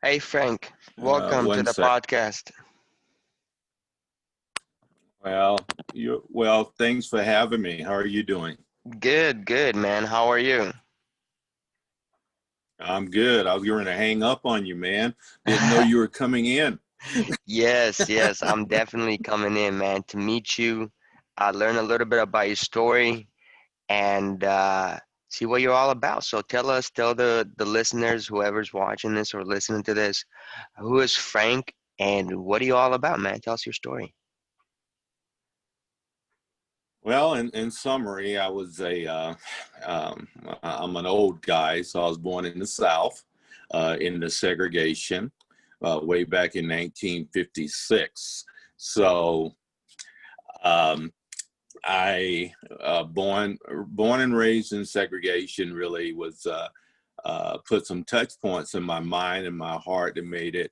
Hey Frank, welcome to One the sec. podcast. Thanks for having me. How are you doing? Good, good, man. How are you? I'm good. I was going to hang up on you, man. Didn't know you were coming in. Yes, yes, I'm definitely coming in, man, to meet you, learn a little bit about your story, and see what you're all about. So tell the listeners, whoever's watching this or listening to this, who is Frank and what are you all about, man? Tell us your story. Well, in summary, um, I'm an old guy, so I was born in the South, in the segregation, way back in 1956. So, um, I born and raised in segregation really was put some touch points in my mind and my heart that made it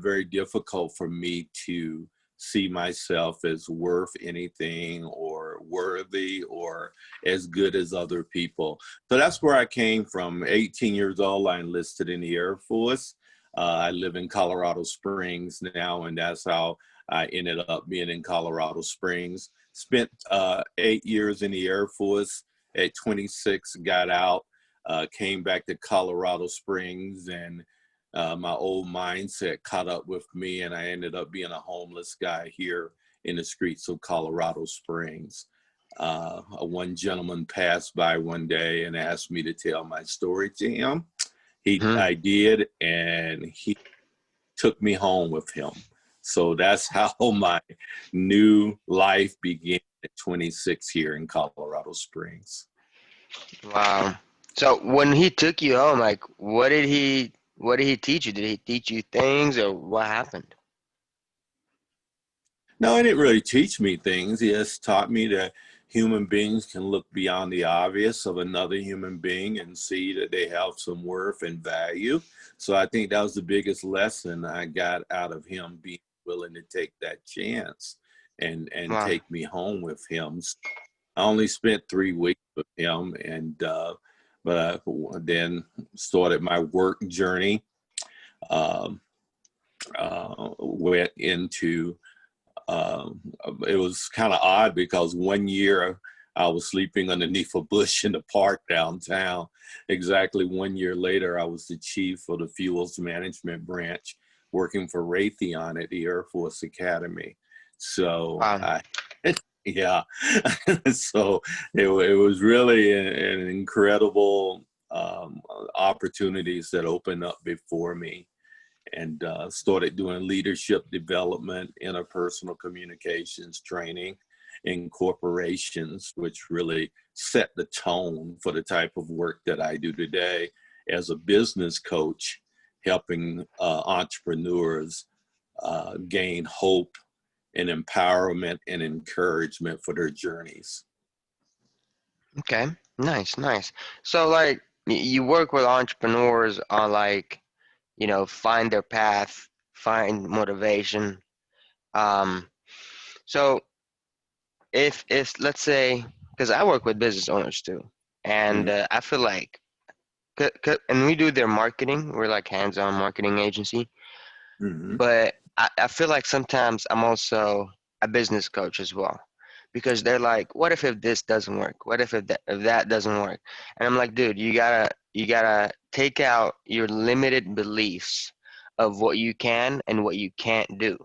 very difficult for me to see myself as worth anything or worthy or as good as other people. So that's where I came from. 18 years old, I enlisted in the Air Force. I live in Colorado Springs now, and that's how I ended up being in Colorado Springs. Spent 8 years in the Air Force. At 26, got out, came back to Colorado Springs, and my old mindset caught up with me, and I ended up being a homeless guy here in the streets of Colorado Springs. One gentleman passed by one day and asked me to tell my story to him. Hmm. I did, and he took me home with him. So that's how my new life began at 26 here in Colorado Springs. Wow. So when he took you home, like, what did he teach you? Did he teach you things or what happened? No, he didn't really teach me things. He just taught me that human beings can look beyond the obvious of another human being and see that they have some worth and value. So I think that was the biggest lesson I got out of him, being willing to take that chance and Wow. take me home with him. I only spent 3 weeks with him, and but I then started my work journey. Um, Went into um, it was kind of odd because one year I was sleeping underneath a bush in the park downtown. Exactly 1 year later, I was the chief of the fuels management branch working for Raytheon at the Air Force Academy. So Wow. yeah, so it was really an incredible opportunities that opened up before me, and started doing leadership development, interpersonal communications training in corporations, which really set the tone for the type of work that I do today as a business coach, helping entrepreneurs gain hope and empowerment and encouragement for their journeys. Okay. Nice, nice. So like you work with entrepreneurs on like, find their path, find motivation. Um, so if let's say, because I work with business owners too, and Mm-hmm. I feel like, and we do their marketing. We're like hands-on marketing agency. Mm-hmm. But I feel like sometimes I'm also a business coach as well because they're like, what if this doesn't work? What if that doesn't work? And I'm like, dude, you gotta take out your limited beliefs of what you can and what you can't do,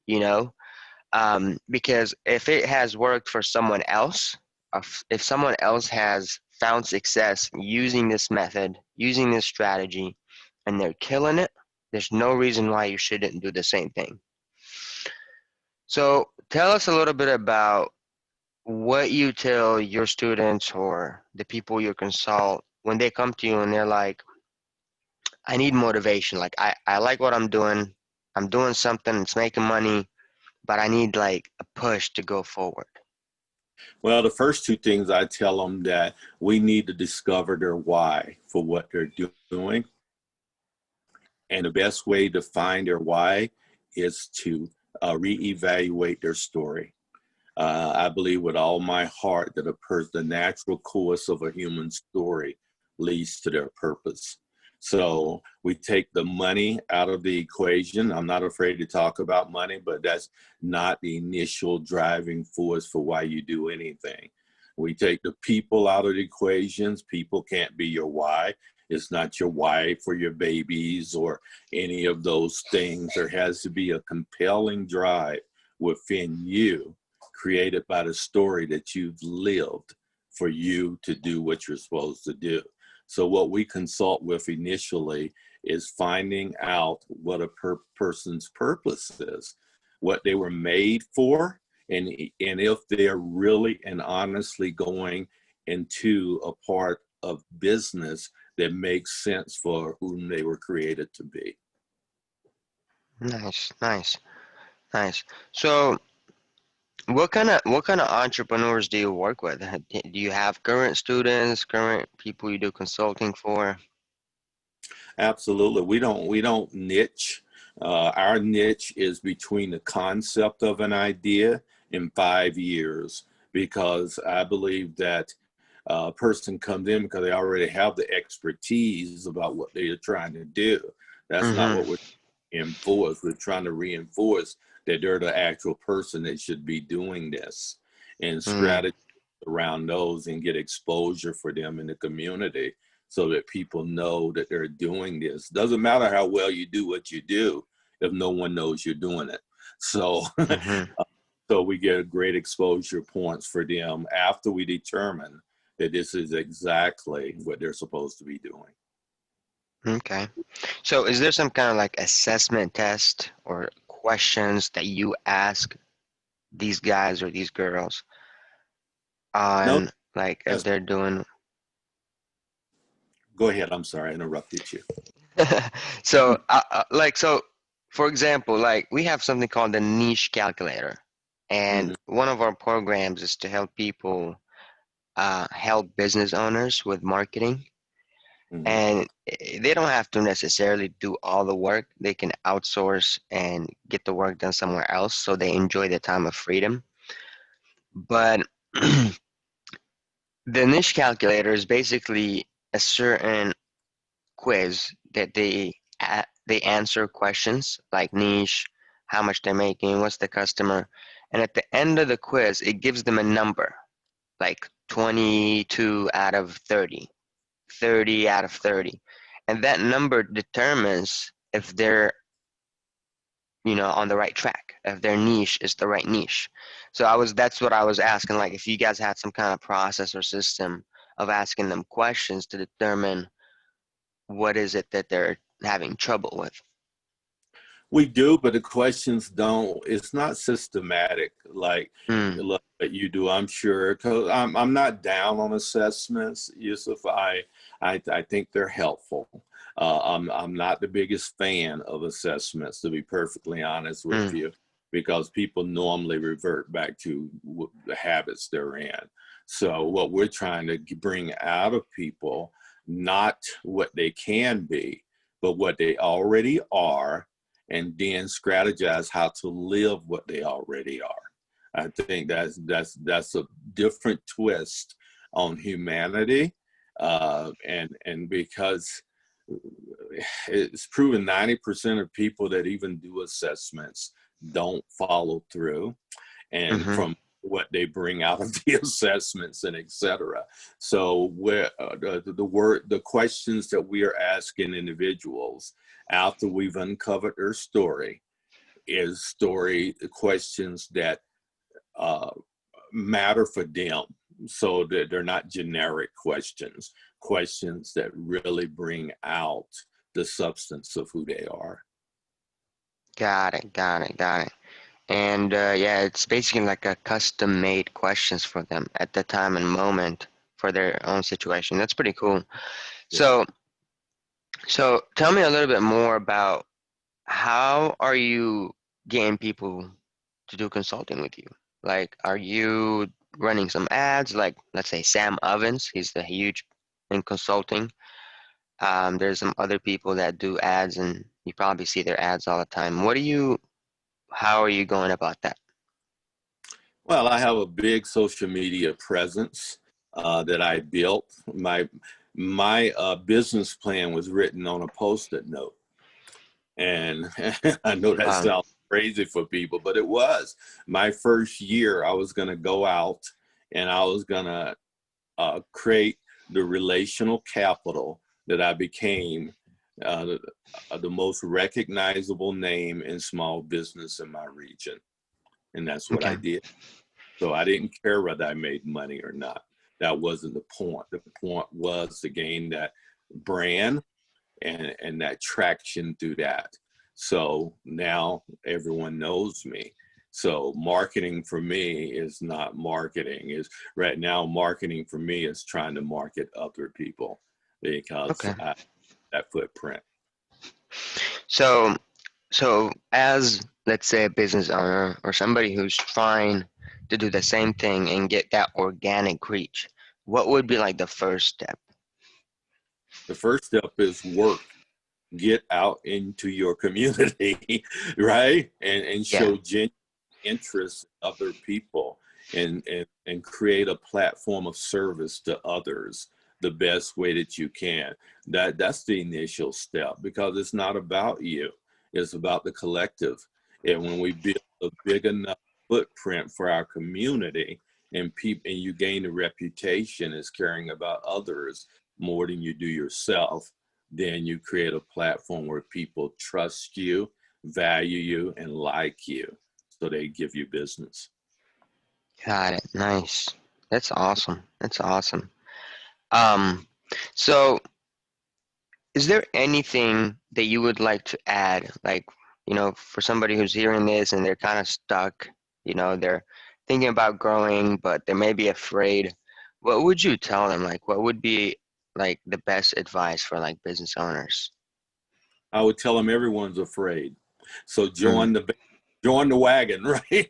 you know? Because if it has worked for someone else, if someone else has found success using this method, using this strategy, and they're killing it, there's no reason why you shouldn't do the same thing. So tell us a little bit about what you tell your students or the people you consult when they come to you and they're like, I need motivation. Like, I like what I'm doing. I'm doing something, it's making money, but I need like a push to go forward. Well, the first two things I tell them that we need to discover their why for what they're doing. And the best way to find their why is to reevaluate their story. I believe with all my heart that the natural course of a human story leads to their purpose. So we take the money out of the equation. I'm not afraid to talk about money, but that's not the initial driving force for why you do anything. We take the people out of the equations. People can't be your why. It's not your why for your babies or any of those things. There has to be a compelling drive within you, created by the story that you've lived for you to do what you're supposed to do. So what we consult with initially is finding out what a person's purpose is, what they were made for, and if they're really and honestly going into a part of business that makes sense for whom they were created to be. Nice, nice, nice. So what kind of entrepreneurs do you work with? Do you have current students, current people you do consulting for? Absolutely. We don't niche. Our niche is between the concept of an idea and 5 years, because I believe that a person comes in because they already have the expertise about what they are trying to do. That's not Mm-hmm. what we're enforce. We're trying to reinforce that they're the actual person that should be doing this, and Mm. strategy around those and get exposure for them in the community so that people know that they're doing this. Doesn't matter how well you do what you do if no one knows you're doing it. So Mm-hmm. so we get a great exposure points for them after we determine that this is exactly what they're supposed to be doing. Okay. So is there some kind of like assessment test or questions that you ask these guys or these girls No, on like if yes, they're doing go ahead. I'm sorry, I interrupted you. so so for example, like we have something called the niche calculator, and Mhm, one of our programs is to help people help business owners with marketing. mhm. And they don't have to necessarily do all the work. They can outsource and get the work done somewhere else so they enjoy the time of freedom. But the niche calculator is basically a certain quiz that they answer questions like niche, how much they're making, what's the customer, and at the end of the quiz, it gives them a number like 22 out of 30, 30 out of 30, and that number determines if they're on the right track, if their niche is the right niche. So that's what I was asking, like if you guys had some kind of process or system of asking them questions to determine what is it that they're having trouble with. We do, but the questions don't. It's not systematic Mm, like that you do. I'm sure, because I'm not down on assessments, Yusuf. I think they're helpful. I'm not the biggest fan of assessments, to be perfectly honest with mm, you, because people normally revert back to the habits they're in. So what we're trying to bring out of people, not what they can be, but what they already are, and then strategize how to live what they already are. I think that's a different twist on humanity, and because it's proven 90% of people that even do assessments don't follow through, and mm-hmm. from what they bring out of the assessments and etc. So where the questions that we are asking individuals after we've uncovered their story is story questions that uh, matter for them, so that they're not generic questions, questions that really bring out the substance of who they are. Got it, got it, got it. And yeah, it's basically like a custom-made questions for them at the time and moment for their own situation. That's pretty cool. Yeah. So, so tell me a little bit more about how are you getting people to do consulting with you? Like, are you running some ads? Like, let's say Sam Ovens, he's the huge in consulting. There's some other people that do ads, and you probably see their ads all the time. How are you going about that? Well, I have a big social media presence that I built. my business plan was written on a Post-it note. And I know that Wow. sounds crazy for people, but it was. My first year, I was going to go out and I was going to create the relational capital that I became the most recognizable name in small business in my region. And that's what I Okay. did. So I didn't care whether I made money or not. That wasn't the point. The point was to gain that brand and that traction through that. So now everyone knows me. So marketing for me is not marketing. Is right now marketing for me is trying to market other people because Okay. I have that footprint. So, so as let's say a business owner or somebody who's trying to do the same thing and get that organic reach, what would be like the first step? The first step is work. Get out into your community, right? And Yeah. show genuine interest in other people and create a platform of service to others the best way that you can. That's the initial step because it's not about you. It's about the collective. And when we build a big enough footprint for our community and people and you gain a reputation as caring about others more than you do yourself, then you create a platform where people trust you, value you, and like you. So they give you business. Got it. Nice. That's awesome. That's awesome. Um, so is there anything that you would like to add? Like, for somebody who's hearing this and they're kind of stuck, they're thinking about growing, but they may be afraid. What would you tell them? Like, what would be like the best advice for like business owners? I would tell them everyone's afraid. So Mm, join the wagon, right?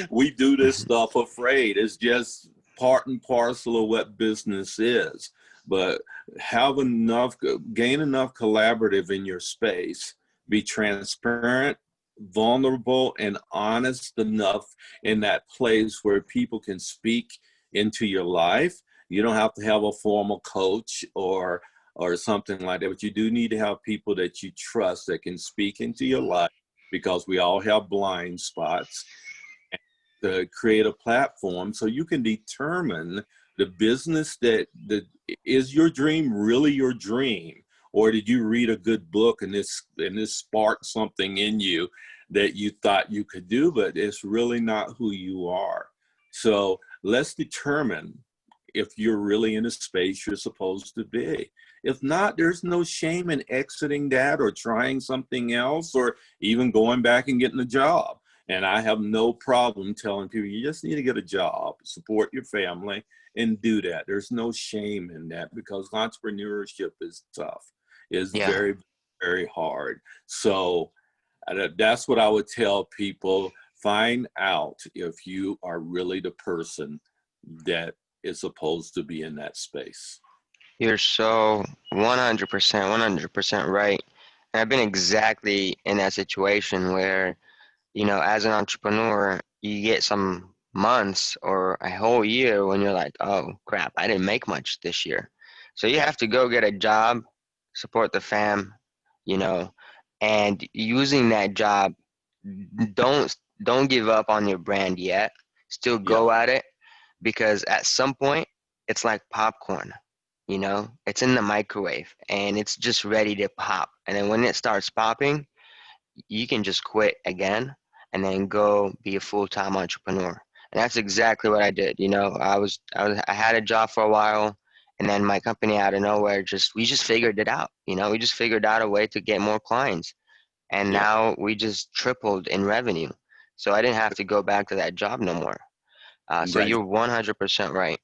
We do this stuff afraid. It's just part and parcel of what business is. But have enough, gain enough collaborative in your space, be transparent, vulnerable, and honest enough in that place where people can speak into your life. You don't have to have a formal coach or something like that. But you do need to have people that you trust that can speak into your life because we all have blind spots to create a platform so you can determine the business that is your dream really your dream, or did you read a good book and this sparked something in you that you thought you could do but it's really not who you are. So let's determine if you're really in a space you're supposed to be. If not, there's no shame in exiting that or trying something else or even going back and getting a job. And I have no problem telling people you just need to get a job, support your family, and do that. There's no shame in that because entrepreneurship is tough. It's yeah, very, very hard. So that's what I would tell people. Find out if you are really the person that is supposed to be in that space. you're so 100%, 100% right. And I've been exactly in that situation where as an entrepreneur, you get some months or a whole year when you're like, oh crap, I didn't make much this year. So you Yeah, have to go get a job, support the fam, you know, and using that job, don't don't give up on your brand yet. Still yeah, go at it because at some point it's like popcorn, it's in the microwave and it's just ready to pop. And then when it starts popping, you can just quit again and then go be a full-time entrepreneur. And that's exactly what I did. I had a job for a while, and then my company out of nowhere we just figured it out. We just figured out a way to get more clients, and yeah. now we just tripled in revenue. So I didn't have to go back to that job no more. So Congratulations. you're 100% right.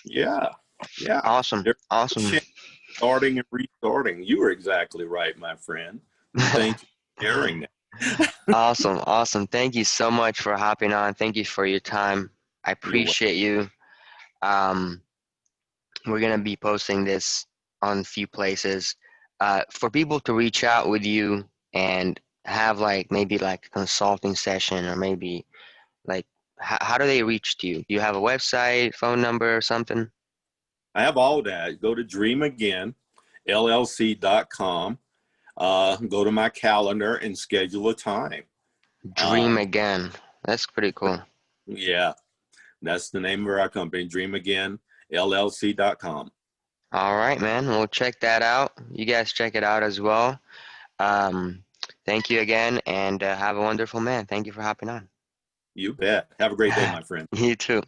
Yeah, yeah. Awesome, There's no awesome. shame starting and restarting. You were exactly right, my friend. And thank you for sharing that. Awesome, awesome. Thank you so much for hopping on. Thank you for your time. I You're welcome. appreciate you. Um, we're gonna be posting this on a few places for people to reach out with you and have like maybe like a consulting session or maybe like how do they reach to you? Do you have a website, phone number, or something? I have all that. Go to dreamagainllc.com. Go to my calendar and schedule a time. Dream Um, Again. That's pretty cool. yeah, that's the name of our company, dreamagainllc.com. All right, man. We'll check that out. You guys check it out as well. Um, Thank you again, and have a wonderful man. Thank you for hopping on. You bet. Have a great day, my friend. You too.